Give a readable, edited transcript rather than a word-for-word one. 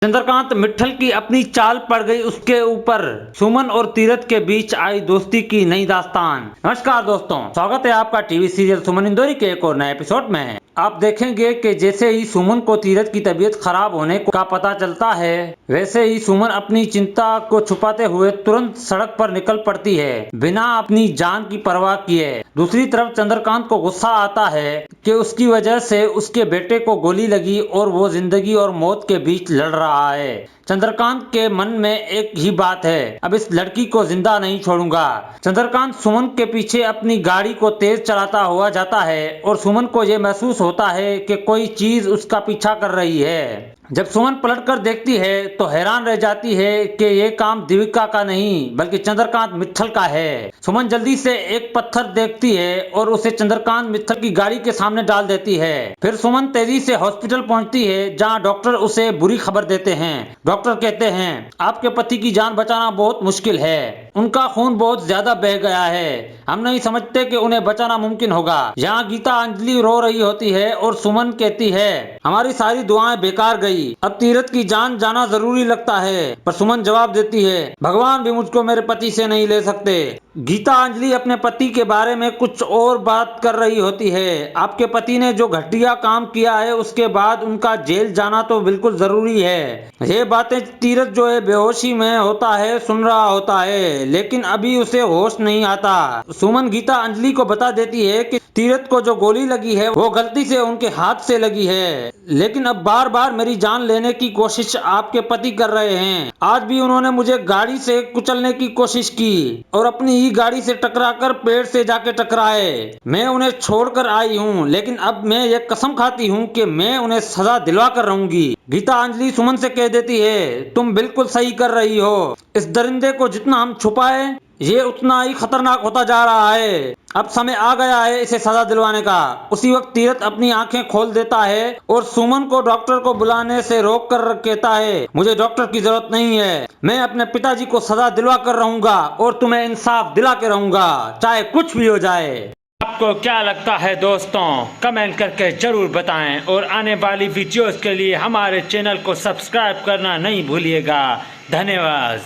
चंद्रकांत मित्तल की अपनी चाल पड़ गई उसके ऊपर। सुमन और तीरथ के बीच आई दोस्ती की नई दास्तान। नमस्कार दोस्तों, स्वागत है आपका टीवी सीरियल सुमन इंदौरी के एक और नए एपिसोड में। आप देखेंगे कि जैसे ही सुमन को तीरथ की तबीयत खराब होने का पता चलता है, वैसे ही सुमन अपनी चिंता को छुपाते हुए तुरंत सड़क पर निकल पड़ती है, बिना अपनी जान की परवाह किए। दूसरी तरफ चंद्रकांत को गुस्सा आता है कि उसकी वजह से उसके बेटे को गोली लगी और वो जिंदगी और मौत के बीच लड़ रहा है। चंद्रकांत के मन में एक ही बात है, अब इस लड़की को जिंदा नहीं छोड़ूंगा। चंद्रकांत सुमन के पीछे अपनी गाड़ी को तेज चलाता हुआ जाता है और सुमन को यह महसूस होता है कि कोई चीज उसका पीछा कर रही है। जब सुमन पलटकर देखती है तो हैरान रह जाती है कि ये काम दीपिका का नहीं बल्कि चंद्रकांत मित्तल का है। सुमन जल्दी से एक पत्थर देखती है और उसे चंद्रकांत मित्तल की गाड़ी के सामने डाल देती है। फिर सुमन तेजी से हॉस्पिटल पहुंचती है, जहां डॉक्टर उसे बुरी खबर देते हैं। डॉक्टर कहते हैं, आपके पति की जान बचाना बहुत मुश्किल है, उनका खून बहुत ज्यादा बह गया है, हम नहीं समझते कि उन्हें बचाना मुमकिन होगा। यहाँ गीता अंजलि रो रही होती है और सुमन कहती है, हमारी सारी दुआएं बेकार गई, अब तीरथ की जान जाना जरूरी लगता है। पर सुमन जवाब देती है, भगवान भी मुझको मेरे पति से नहीं ले सकते। गीता अंजलि अपने पति के बारे में कुछ और बात कर रही होती है। आपके पति ने जो घटिया काम किया है उसके बाद उनका जेल जाना तो बिल्कुल जरूरी है। ये बातें तीरथ जो है बेहोशी में होता है सुन रहा होता है, लेकिन अभी उसे होश नहीं आता। सुमन गीता अंजलि को बता देती है कि तीरथ को जो गोली लगी है वो गलती से उनके हाथ से लगी है, लेकिन अब बार बार मेरी जान लेने की कोशिश आपके पति कर रहे हैं। आज भी उन्होंने मुझे गाड़ी से कुचलने की कोशिश की और अपनी ही गाड़ी से टकराकर पेड़ से जाके टकराए। मैं उन्हें छोड़कर आई हूँ, लेकिन अब मैं ये कसम खाती हूँ कि मैं उन्हें सजा दिलवा कर रहूंगी। गीता अंजलि सुमन से कह देती है, तुम बिल्कुल सही कर रही हो, इस दरिंदे को जितना हम छुपाए ये उतना ही खतरनाक होता जा रहा है। अब समय आ गया है इसे सजा दिलवाने का। उसी वक्त तीरथ अपनी आंखें खोल देता है और सुमन को डॉक्टर को बुलाने से रोक कर कहता है, मुझे डॉक्टर की जरूरत नहीं है, मैं अपने पिताजी को सजा दिलवा कर रहूंगा और तुम्हें इंसाफ दिला के रहूंगा, चाहे कुछ भी हो जाए। आपको क्या लगता है दोस्तों, कमेंट करके जरूर बताएं और आने वाली वीडियोस के लिए हमारे चैनल को सब्सक्राइब करना नहीं भूलिएगा। धन्यवाद।